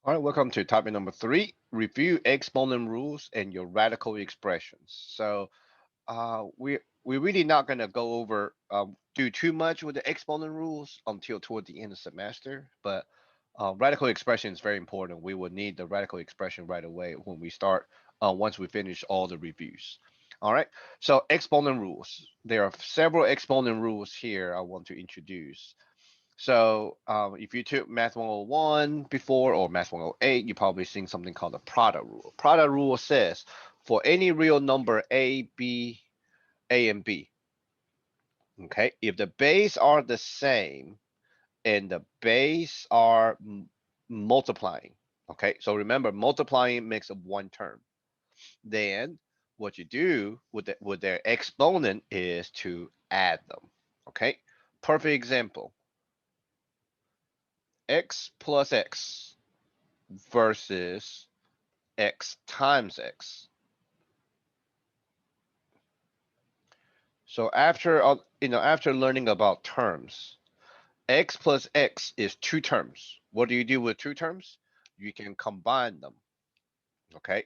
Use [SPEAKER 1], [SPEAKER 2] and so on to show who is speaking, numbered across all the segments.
[SPEAKER 1] All right, welcome to topic number 3, review exponent rules and your radical expressions. We're really not going to go over do too much with the exponent rules until toward the end of the semester, but radical expression is very important. We will need the radical expression right away when we start once we finish all the reviews. All right, so exponent rules. There are several exponent rules here I want to introduce. So if you took Math 101 before or Math 108, you probably seen something called the product rule. Product rule says for any real number A, B, A, and B, okay, if the base are the same and the base are multiplying, okay, so remember multiplying makes up one term. Then what you do with their exponent is to add them, okay? Perfect example, x plus x versus x times x. So after learning about terms, x plus x is two terms. What do you do with two terms? You can combine them. Okay,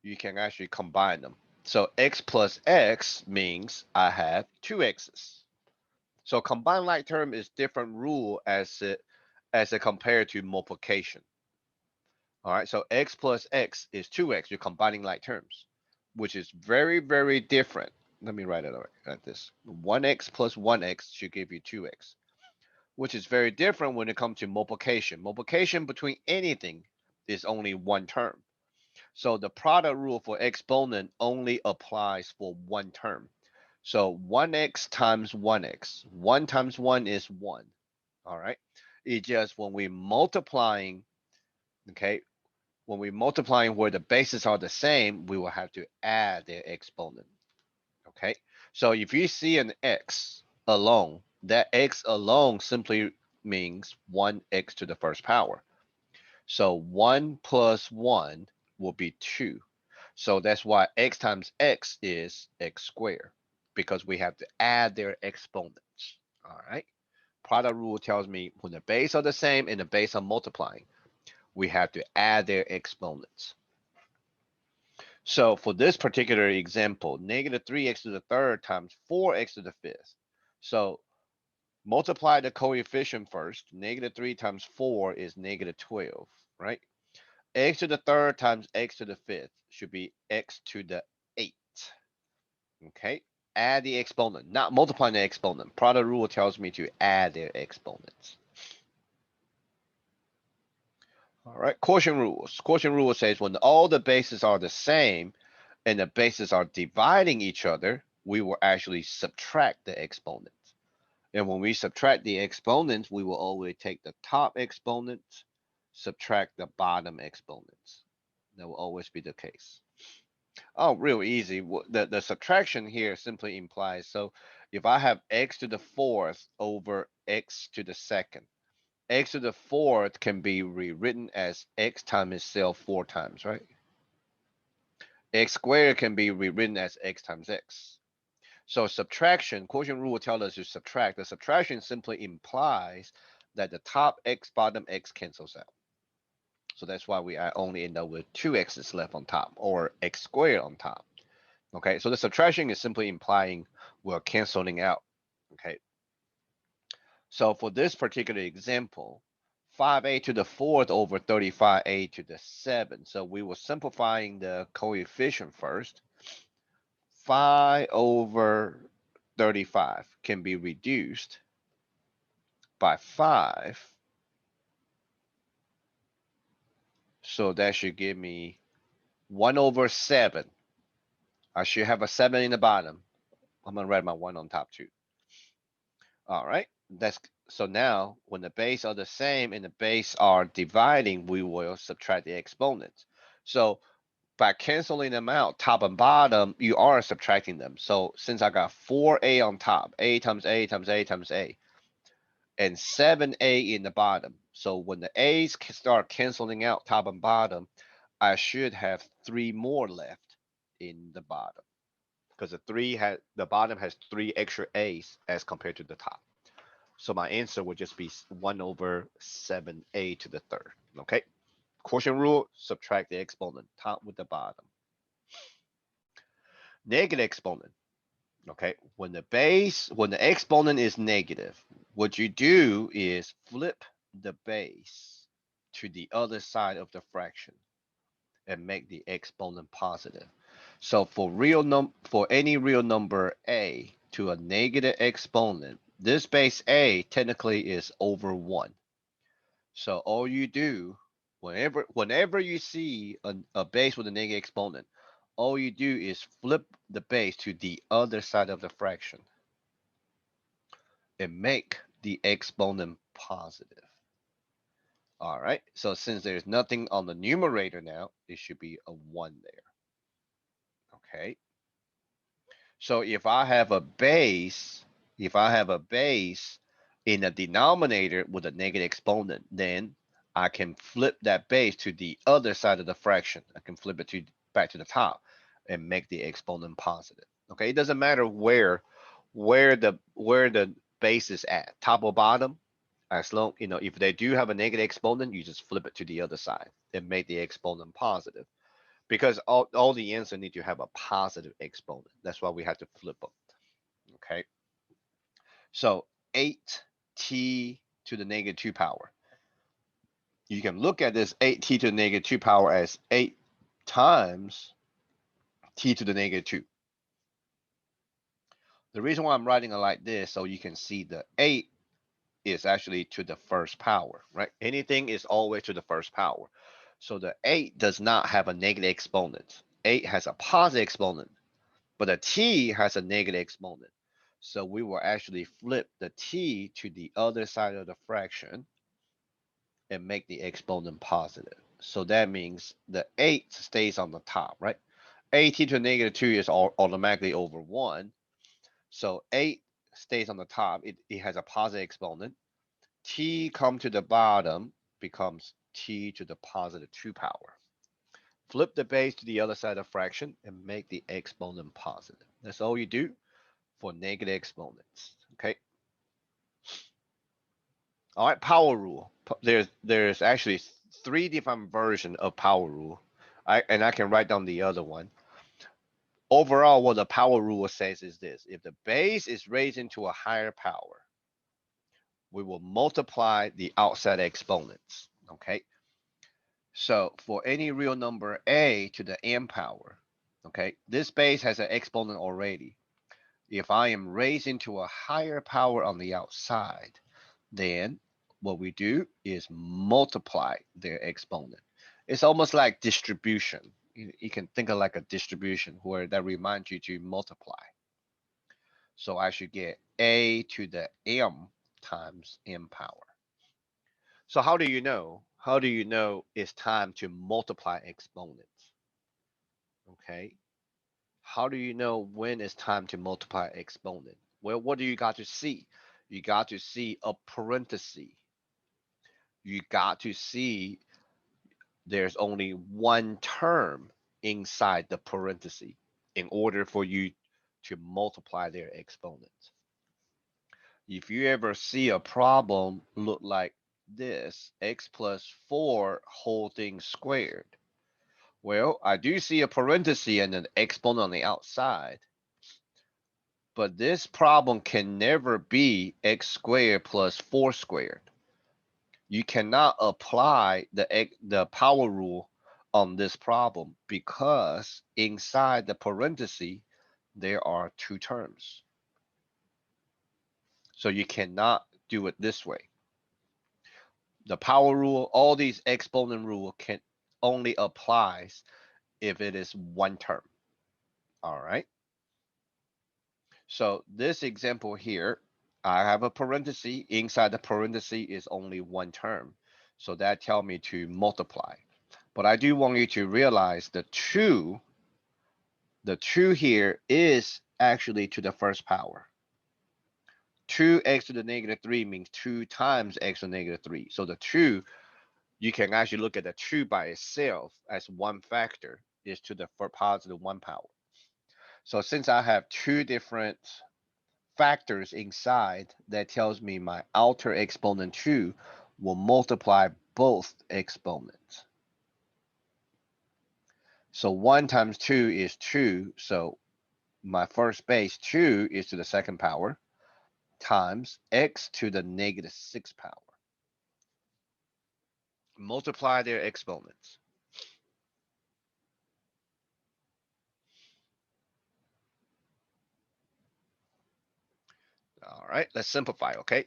[SPEAKER 1] you can actually combine them. So x plus x means I have two x's. So combined like term is different rule as it compared to multiplication. All right, so x plus x is 2x. You're combining like terms, which is very, very different. Let me write it like this. 1x plus 1x should give you 2x, which is very different when it comes to multiplication. Multiplication between anything is only one term. So the product rule for exponent only applies for one term. So 1x times 1x. 1 times 1 is 1. All right. It's just when we're multiplying, okay, when we're multiplying where the bases are the same, we will have to add their exponent. Okay. So if you see an x alone, that x alone simply means 1x to the first power. So 1 plus 1 will be 2. So that's why x times x is x squared, because we have to add their exponents. All right. Product rule tells me when the base are the same and the base are multiplying, we have to add their exponents. So for this particular example, negative 3x to the third times 4x to the fifth. So multiply the coefficient first. Negative 3 times 4 is negative 12, right? X to the third times x to the fifth should be x to the 8. Okay? Add the exponent, not multiplying the exponent. Product rule tells me to add their exponents. All right, quotient rules. Quotient rule says when all the bases are the same and the bases are dividing each other, we will actually subtract the exponents. And when we subtract the exponents, we will always take the top exponents, subtract the bottom exponents. That will always be the case. Oh, real easy. The subtraction here simply implies, so if I have x to the fourth over x to the second, x to the fourth can be rewritten as x times itself 4 times, right? X squared can be rewritten as x times x. So subtraction, quotient rule tells us to subtract. The subtraction simply implies that the top x, bottom x cancels out. So that's why we only end up with two x's left on top, or x squared on top. Okay, so the subtraction is simply implying we're canceling out. Okay, so for this particular example, 5a to the fourth over 35a to the seventh. So we were simplifying the coefficient first. 5 over 35 can be reduced by 5. So that should give me 1 over 7. I should have a 7 in the bottom. I'm going to write my 1 on top too. All right. That's so now when the base are the same and the base are dividing, we will subtract the exponents. So by canceling them out, top and bottom, you are subtracting them. So since I got 4a on top, a times a times a times a, and 7a in the bottom. So when the a's start canceling out top and bottom, I should have 3 more left in the bottom because the bottom has 3 extra a's as compared to the top. So my answer would just be 1 over 7a to the third. Okay. Quotient rule, subtract the exponent, top with the bottom. Negative exponent. Okay. When the exponent is negative, what you do is flip the base to the other side of the fraction and make the exponent positive. So for any real number a to a negative exponent, this base a technically is over 1. So all you do whenever you see a base with a negative exponent, all you do is flip the base to the other side of the fraction and make the exponent positive. All right. So since there's nothing on the numerator now, it should be a 1 there. Okay. So if I have a base in the denominator with a negative exponent, then I can flip that base to the other side of the fraction. I can flip it to back to the top and make the exponent positive. Okay, it doesn't matter where the base is at, top or bottom. As long if they do have a negative exponent, you just flip it to the other side and make the exponent positive because all the answer need to have a positive exponent. That's why we have to flip them. Okay. So 8t to the negative 2 power. You can look at this 8t to the negative 2 power as 8 times t to the negative 2. The reason why I'm writing it like this, so you can see the 8 is actually to the first power, right? Anything is always to the first power. So the 8 does not have a negative exponent. 8 has a positive exponent, but a t has a negative exponent. So we will actually flip the t to the other side of the fraction and make the exponent positive. So that means the 8 stays on the top, right? 8 to the negative 2 is automatically over 1. So 8 stays on the top. It has a positive exponent. T come to the bottom becomes t to the positive 2 power. Flip the base to the other side of the fraction and make the exponent positive. That's all you do for negative exponents. Okay. All right, power rule. There's actually 3 different versions of power rule. I can write down the other one. Overall, what the power rule says is this: if the base is raised into a higher power, we will multiply the outside exponents. Okay. So for any real number a to the n power, okay, this base has an exponent already. If I am raising to a higher power on the outside, then what we do is multiply their exponent. It's almost like distribution. You can think of like a distribution where that reminds you to multiply. So I should get a to the m times m power. So how do you know? How do you know it's time to multiply exponents? Okay. How do you know when it's time to multiply exponent? Well, what do you got to see? You got to see a parenthesis. You got to see there's only one term inside the parenthesis in order for you to multiply their exponents. If you ever see a problem look like this, x plus 4 whole thing squared. Well, I do see a parenthesis and an exponent on the outside, but this problem can never be x squared plus 4 squared. You cannot apply the power rule on this problem because inside the parenthesis there are 2 terms. So you cannot do it this way. The power rule, all these exponent rule can only applies if it is one term. All right. So this example here, I have a parenthesis. Inside the parenthesis is only one term. So that tells me to multiply. But I do want you to realize the two here is actually to the first power. 2x to the negative 3 means 2 times x to the negative 3. So the 2, you can actually look at the 2 by itself as one factor is to the positive 1 power. So since I have 2 different factors inside, that tells me my outer exponent 2 will multiply both exponents. So 1 times 2 is 2. So my first base, 2, is to the second power times x to the negative 6 power. Multiply their exponents. All right, let's simplify, okay?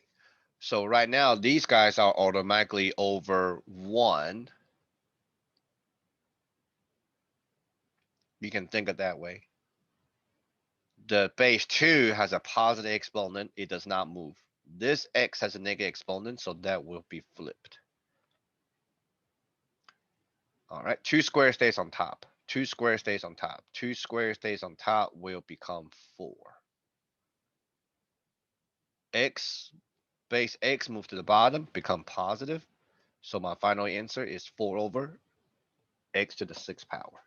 [SPEAKER 1] So right now, these guys are automatically over 1. You can think of that way. The base 2 has a positive exponent. It does not move. This x has a negative exponent, so that will be flipped. All right, 2 squared stays on top. 2 squared stays on top. 2 squared stays on top will become 4. X, base x move to the bottom, become positive. So my final answer is 4 over x to the 6th power.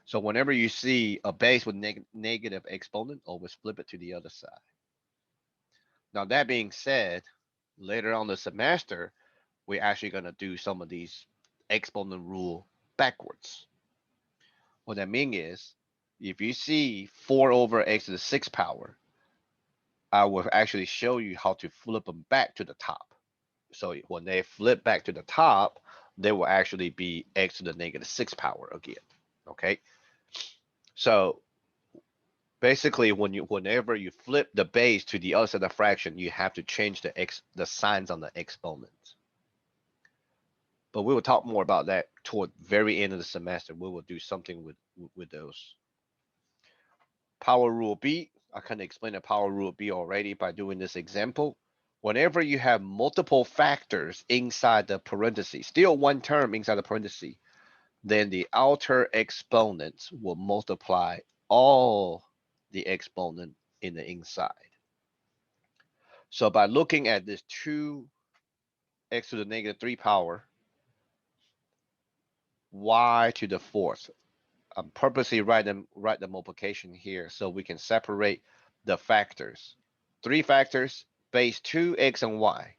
[SPEAKER 1] So whenever you see a base with negative exponent, always flip it to the other side. Now that being said, later on the semester, we're actually going to do some of these exponent rule backwards. What that means is, if you see 4 over x to the 6th power, I will actually show you how to flip them back to the top. So when they flip back to the top, they will actually be x to the negative 6th power again. Okay. So basically, whenever you flip the base to the other side of the fraction, you have to change the signs on the exponents. But we will talk more about that toward very end of the semester. We will do something with those. Power rule B, I can explain the power rule B already by doing this example. Whenever you have multiple factors inside the parentheses, still one term inside the parentheses, then the outer exponents will multiply all the exponent in the inside. So by looking at this 2x to the negative 3 power, y to the 4th, I'm purposely write the multiplication here so we can separate the factors. 3 factors, base 2x and y.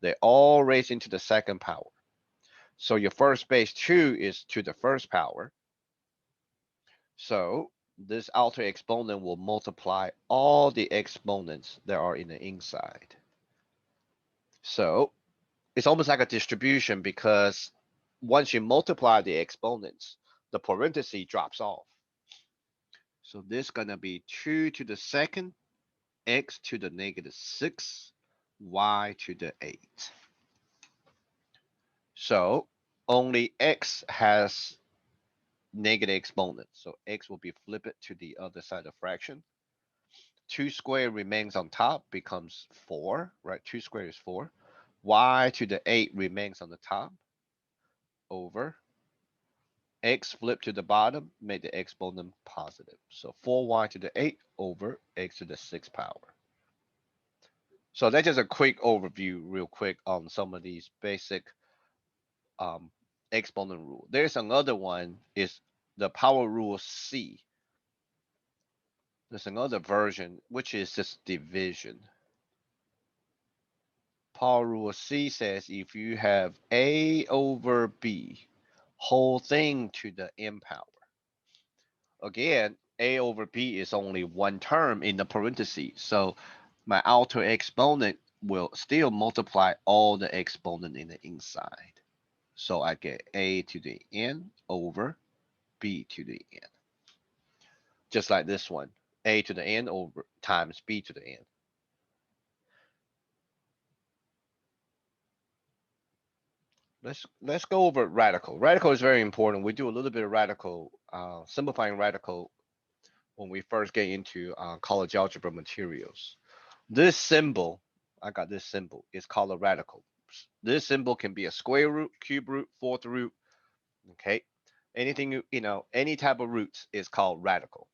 [SPEAKER 1] They all raised into the second power. So your first base 2 is to the first power. So this outer exponent will multiply all the exponents that are in the inside. So it's almost like a distribution because once you multiply the exponents, the parenthesis drops off. So this is going to be 2 to the second, x to the negative 6, y to the 8. So only x has negative exponent. So x will be flipped to the other side of fraction. 2 squared remains on top, becomes 4, right? 2 squared is 4. Y to the 8 remains on the top, over. X flipped to the bottom, made the exponent positive. So 4y to the 8 over x to the 6th power. So that's just a quick overview, real quick, on some of these basic um, exponent rule. There's another one, is the power rule C. There's another version, which is just division. Power rule C says if you have A over B, whole thing to the n power. Again, A over B is only one term in the parentheses. So my outer exponent will still multiply all the exponent in the inside. So I get A to the n over B to the n. Just like this one, A to the n over times B to the n. Let's go over radical. Radical is very important. We do a little bit of radical, simplifying radical when we first get into college algebra materials. This symbol, I got this symbol, is called a radical. This symbol can be a square root, cube root, fourth root, okay? Anything, any type of roots is called radical.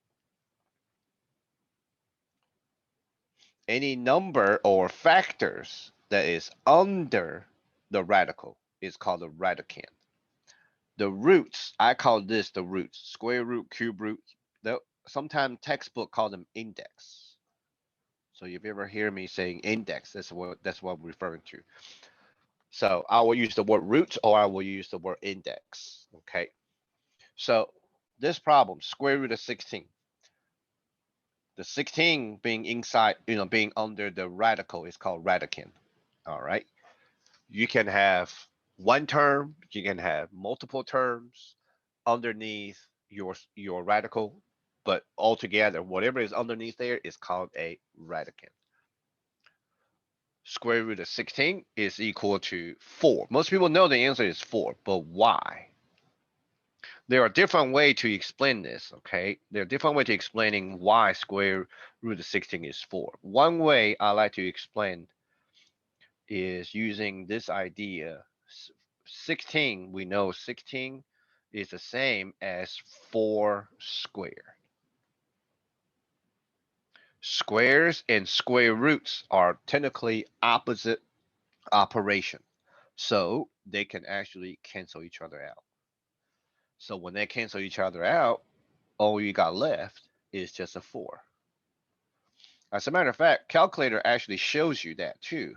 [SPEAKER 1] Any number or factors that is under the radical is called a radicand. The roots, I call this the roots, square root, cube root. Sometimes textbook call them index. So if you ever hear me saying index, that's what I'm referring to. So I will use the word root or I will use the word index. Okay. So this problem, square root of 16. The 16 being inside, being under the radical is called radicand. All right. You can have one term, you can have multiple terms underneath your radical, but altogether, whatever is underneath there is called a radicand. Square root of 16 is equal to 4. Most people know the answer is 4, but why? There are different ways to explain this, okay? There are different ways to explaining why square root of 16 is 4. One way I like to explain is using this idea. 16, we know 16 is the same as 4 square. Squares and square roots are technically opposite operation. So they can actually cancel each other out. So when they cancel each other out, all you got left is just a 4. As a matter of fact, calculator actually shows you that too.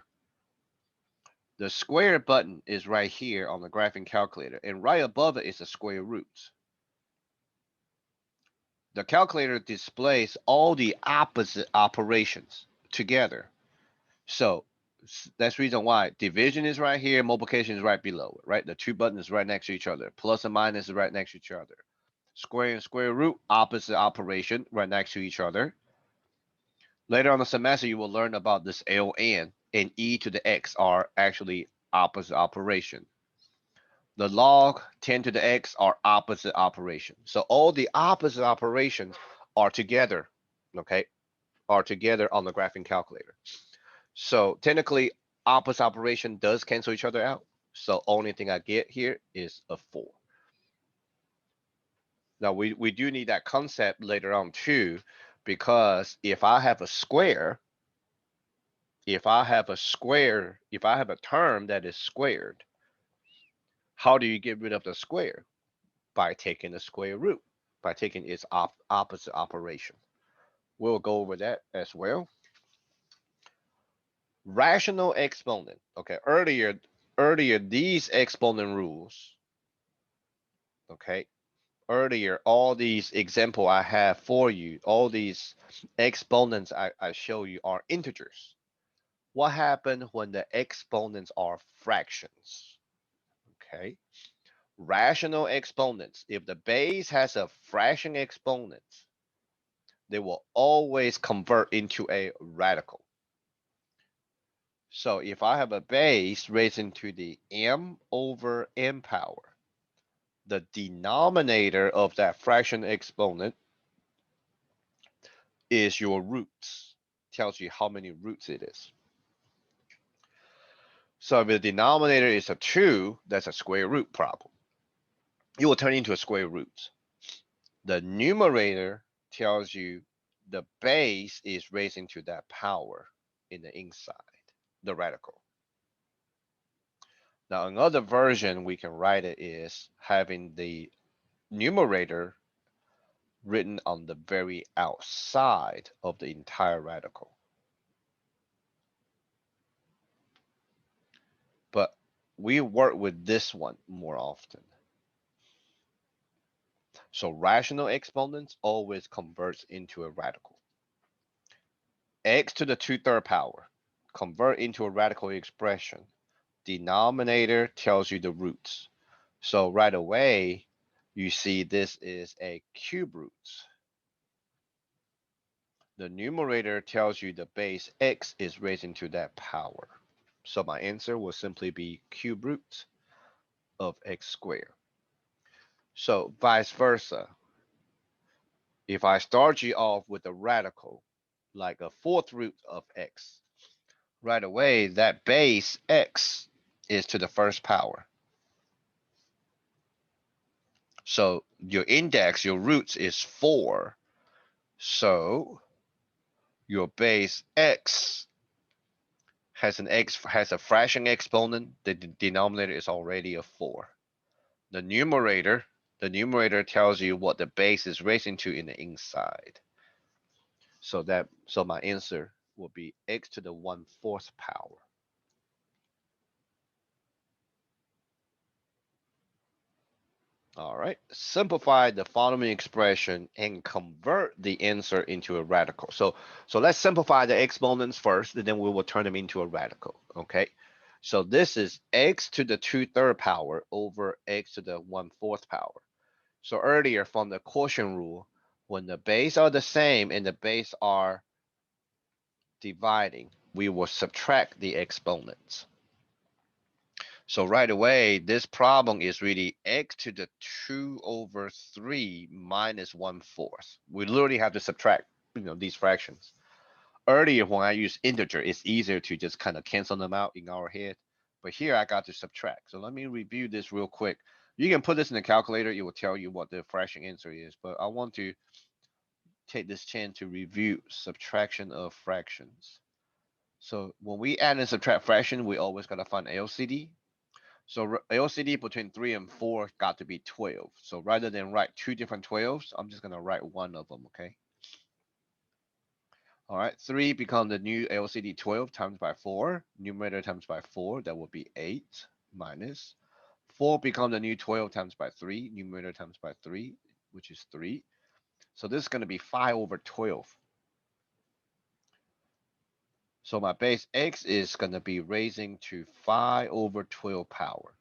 [SPEAKER 1] The square button is right here on the graphing calculator, and right above it is the square roots. The calculator displays all the opposite operations together. So that's the reason why division is right here, multiplication is right below it, right? The two buttons right next to each other. Plus and minus is right next to each other. Square and square root, opposite operation, right next to each other. Later on the semester, you will learn about this ln and e to the x are actually opposite operation. The log 10 to the x are opposite operation. So all the opposite operations are together, okay, are together on the graphing calculator. So technically, opposite operation does cancel each other out. So only thing I get here is a 4. Now we do need that concept later on too, because if I have a term that is squared, how do you get rid of the square? By taking the square root, by taking its opposite operation. We'll go over that as well. Rational exponent. Okay, earlier these exponent rules, okay, earlier all these example I have for you, all these exponents I show you are integers. What happened when the exponents are fractions? Okay, rational exponents. If the base has a fraction exponent, they will always convert into a radical. So if I have a base raised to the m over n power, the denominator of that fraction exponent is your roots. Tells you how many roots it is. So if the denominator is a 2, that's a square root problem. It will turn into a square root. The numerator tells you the base is raised to that power in the inside, the radical. Now another version we can write it is having the numerator written on the very outside of the entire radical. But we work with this one more often. So rational exponents always converts into a radical. X to the 2/3 power, convert into a radical expression. Denominator tells you the roots. So right away, you see this is a cube root. The numerator tells you the base x is raised into that power. So my answer will simply be cube root of x squared. So vice versa. If I start you off with a radical, like a fourth root of x, right away that base x is to the first power. So your index, your roots is 4. So your base x has a fraction exponent. The denominator is already a 4. The numerator tells you what the base is raising to in the inside. So my answer will be x to the 1/4 power. All right. Simplify the following expression and convert the answer into a radical. So let's simplify the exponents first, and then we will turn them into a radical. Okay. So this is x to the 2/3 power over x to the 1/4 power. So earlier from the quotient rule, when the base are the same and the base are dividing, we will subtract the exponents. So right away, this problem is really x to the 2/3 minus 1/4. We literally have to subtract, these fractions. Earlier, when I use integer, it's easier to just kind of cancel them out in our head. But here I got to subtract. So let me review this real quick. You can put this in the calculator. It will tell you what the fraction answer is. But I want to take this chance to review subtraction of fractions. So when we add and subtract fraction, we always got to find LCD. So LCD between 3 and 4 got to be 12. So rather than write two different 12s, I'm just going to write one of them, okay? All right, 3 become the new LCD 12 times by 4. Numerator times by 4, that will be 8 minus. 4 become the new 12 times by 3. Numerator times by 3, which is 3. So this is going to be 5/12. So my base x is going to be raising to 5/12 power.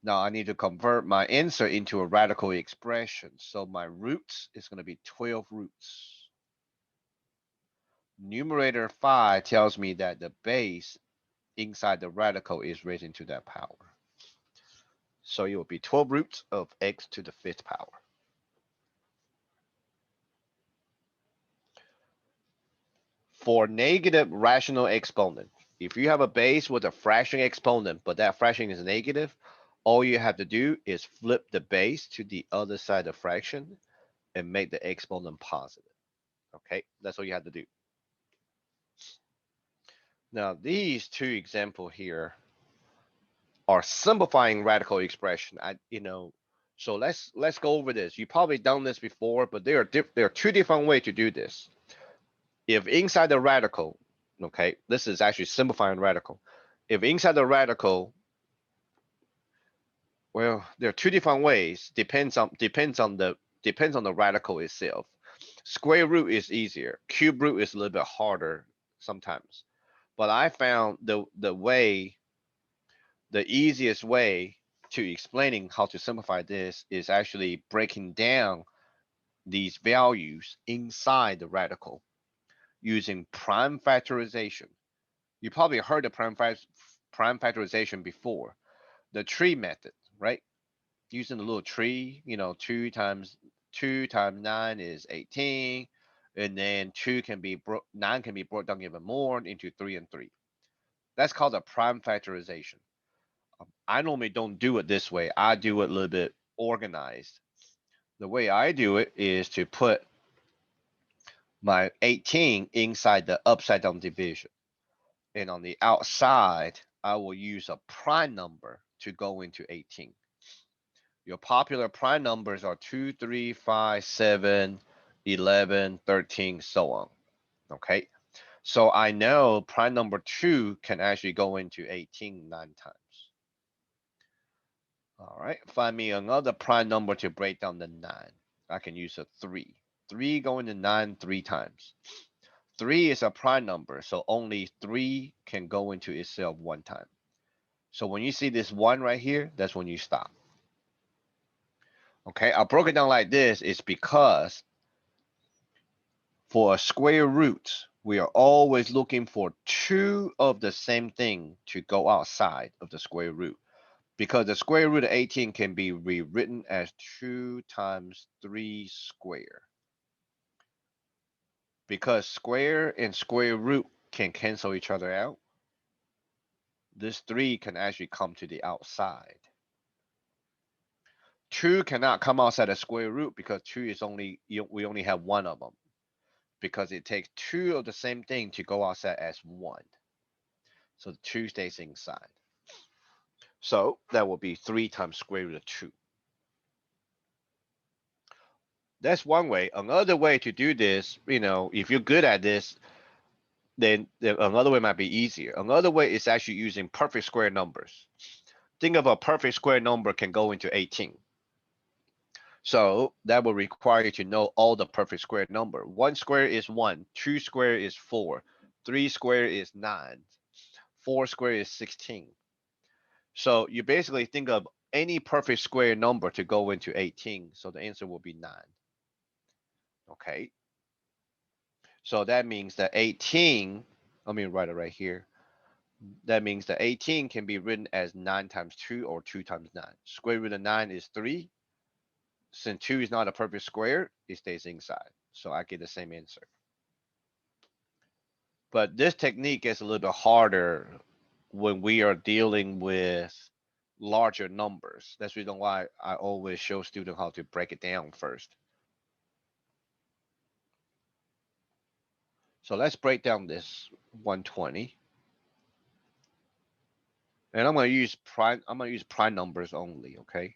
[SPEAKER 1] Now I need to convert my answer into a radical expression. So my roots is going to be 12 roots. Numerator 5 tells me that the base inside the radical is raised to that power. So it will be 12 roots of x to the 5th power. For negative rational exponent, if you have a base with a fraction exponent, but that fraction is negative, all you have to do is flip the base to the other side of the fraction and make the exponent positive. Okay, that's all you have to do. Now, these two examples here are simplifying radical expression. So let's go over this. You probably done this before, but there are two different ways to do this. If inside the radical, okay, this is actually simplifying radical. If inside the radical, well, there are two different ways. Depends on the radical itself. Square root is easier. Cube root is a little bit harder sometimes. But I found the easiest way to explaining how to simplify this is actually breaking down these values inside the radical using prime factorization. You probably heard of prime factorization before, the tree method, right? Using the little tree, 2 times 9 is 18, and then 9 can be brought down even more into 3 and 3. That's called a prime factorization. I normally don't do it this way. I do it a little bit organized. The way I do it is to put my 18 inside the upside down division. And on the outside, I will use a prime number to go into 18. Your popular prime numbers are 2, 3, 5, 7, 11, 13, so on. Okay. So I know prime number 2 can actually go into 18 9 times. All right, find me another prime number to break down the 9. I can use a 3. 3 going to 9 3 times. 3 is a prime number, so only 3 can go into itself 1 time. So when you see this 1 right here, that's when you stop. Okay, I broke it down like this is because for a square root, we are always looking for 2 of the same thing to go outside of the square root. Because the square root of 18 can be rewritten as 2 times 3 square. Because square and square root can cancel each other out, this 3 can actually come to the outside. 2 cannot come outside the square root because 2 is we only have one of them. Because it takes 2 of the same thing to go outside as 1. So the 2 stays inside. So that will be 3 times square root of 2. That's one way. Another way to do this, if you're good at this, then another way might be easier. Another way is actually using perfect square numbers. Think of a perfect square number can go into 18. So that will require you to know all the perfect square number. One square is one, two square is four, three square is nine, four square is 16. So you basically think of any perfect square number to go into 18. So the answer will be 9. Okay. So that means that 18, let me write it right here. That means that 18 can be written as 9 times 2 or 2 times 9. Square root of 9 is 3. Since 2 is not a perfect square, it stays inside. So I get the same answer. But this technique gets a little bit harder when we are dealing with larger numbers. That's the reason why I always show students how to break it down first. So let's break down this 120. And I'm gonna use prime numbers only, okay?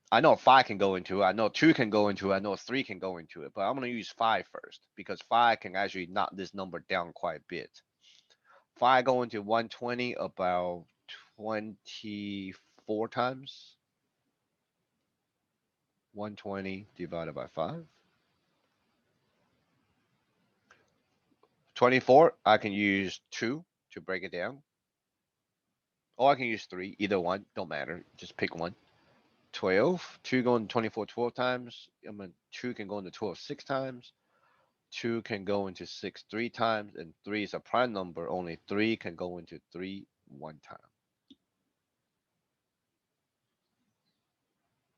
[SPEAKER 1] I know 5 can go into it, I know 2 can go into it, I know 3 can go into it, but I'm gonna use 5 first because 5 can actually knock this number down quite a bit. 5 go into 120 about 24 times. 120 divided by 5. 24, I can use 2 to break it down. Or I can use 3, either one, don't matter, just pick one. 12, 2 go into 24 12 times. 2 can go into 12 6 times. 2 can go into 6 3 times. And 3 is a prime number, only 3 can go into 3 one time.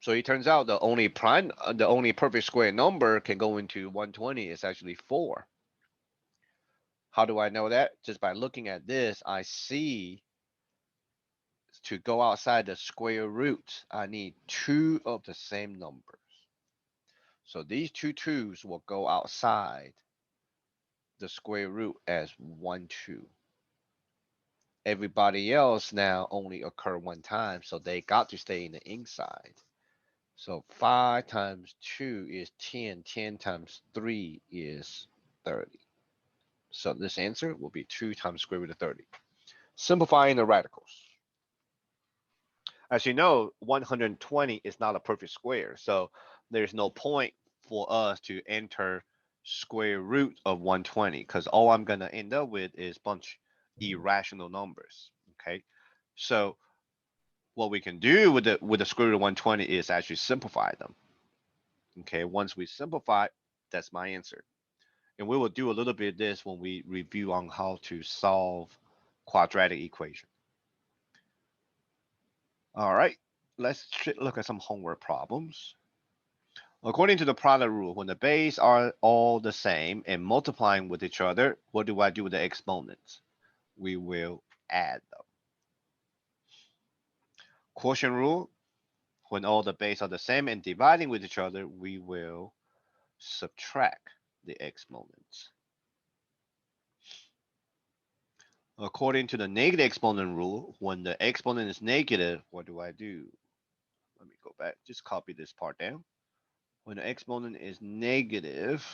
[SPEAKER 1] So it turns out the only perfect square number can go into 120 is actually 4. How do I know that? Just by looking at this, I see to go outside the square root, I need 2 of the same numbers. So these two twos will go outside the square root as 1 2. Everybody else now only occur one time, so they got to stay in the inside. So 5 times 2 is 10. 10 times 3 is 30. So this answer will be 2 times square root of 30. Simplifying the radicals. As you know, 120 is not a perfect square, so there's no point for us to enter square root of 120 because all I'm going to end up with is bunch irrational numbers. Okay, so what we can do with the square root of 120 is actually simplify them. Okay, once we simplify, that's my answer. And we will do a little bit of this when we review on how to solve quadratic equation. All right, let's look at some homework problems. According to the product rule, when the base are all the same and multiplying with each other, what do I do with the exponents? We will add them. Quotient rule, when all the base are the same and dividing with each other, we will subtract the exponents. According to the negative exponent rule, when the exponent is negative, what do I do? Let me go back, just copy this part down. When the exponent is negative,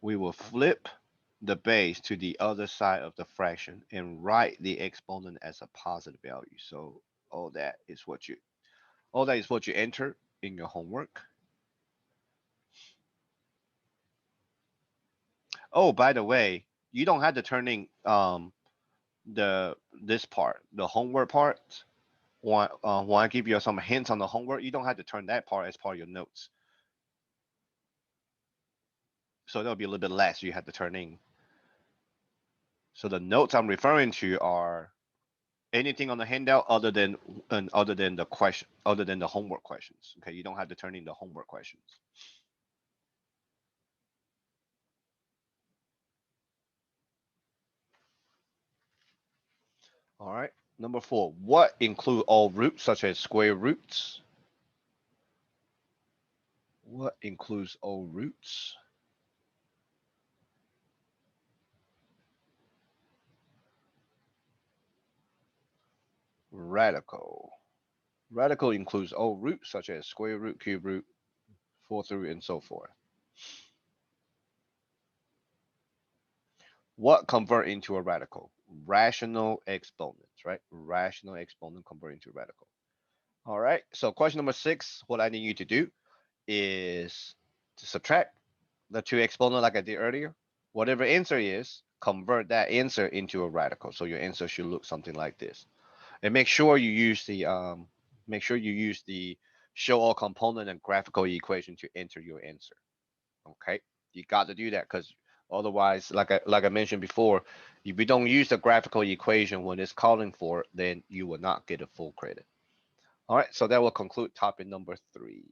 [SPEAKER 1] we will flip the base to the other side of the fraction and write the exponent as a positive value. So all that is what you enter in your homework. Oh, by the way, you don't have to turn in the this part, the homework part. Want to give you some hints on the homework? You don't have to turn that part as part of your notes. So there'll be a little bit less you have to turn in. So the notes I'm referring to are anything on the handout other than the question other than the homework questions. Okay, you don't have to turn in the homework questions. All right. Number 4. What include all roots such as square roots? What includes all roots? Radical. Radical includes all roots such as square root, cube root, fourth root, and so forth. What convert into a radical? rational exponents, right? Rational exponent converting to radical. All right. So question number 6, what I need you to do is to subtract the two exponent like I did earlier. Whatever answer is, convert that answer into a radical. So your answer should look something like this. And make sure you use the show all component and graphical equation to enter your answer. Okay, you got to do that because otherwise, like I mentioned before, if you don't use the graphical equation when it's calling for, then you will not get a full credit. All right, so that will conclude topic number 3.